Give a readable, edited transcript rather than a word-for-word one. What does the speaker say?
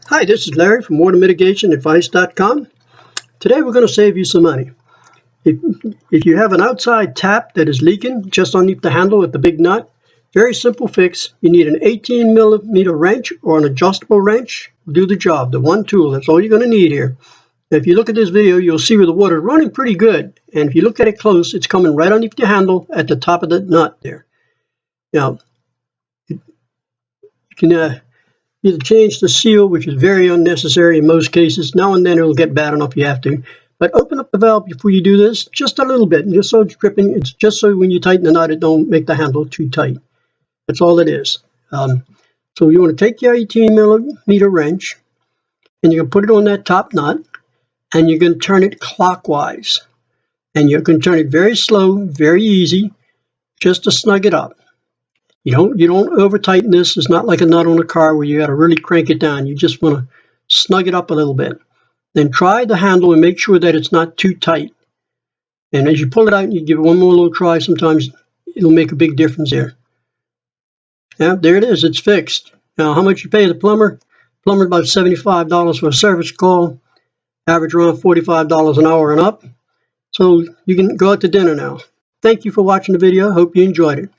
Hi, this is Larry from WaterMitigationAdvice.com. Today we're going to save you some money. If you have an outside tap that is leaking just underneath the handle with the big nut, very simple fix. You need an 18 millimeter wrench or an adjustable wrench. Do the job. The one tool. That's all you're going to need here. Now, if you look at this video, you'll see where the water is running pretty good. And if you look at it close, it's coming right underneath the handle at the top of the nut there. Now, you can either change the seal, which is very unnecessary in most cases. Now and then it'll get bad enough you have to. But open up the valve before you do this, just a little bit, just so it's dripping. It's just so when you tighten the knot, it don't make the handle too tight. That's all it is. So you want to take your 18 millimeter wrench, and you're going to put it on that top nut, and you're going to turn it clockwise. And you're going to turn it very slow, very easy, just to snug it up. You don't over tighten this. It's not like a nut on a car where you got to really crank it down. You just want to snug it up a little bit. Then try the handle and make sure that it's not too tight. And as you pull it out and you give it one more little try, sometimes it'll make a big difference there. Now, there it is. It's fixed. Now, how much you pay the plumber? Plumber's about $75 for a service call. Average around $45 an hour and up. So you can go out to dinner now. Thank you for watching the video. Hope you enjoyed it.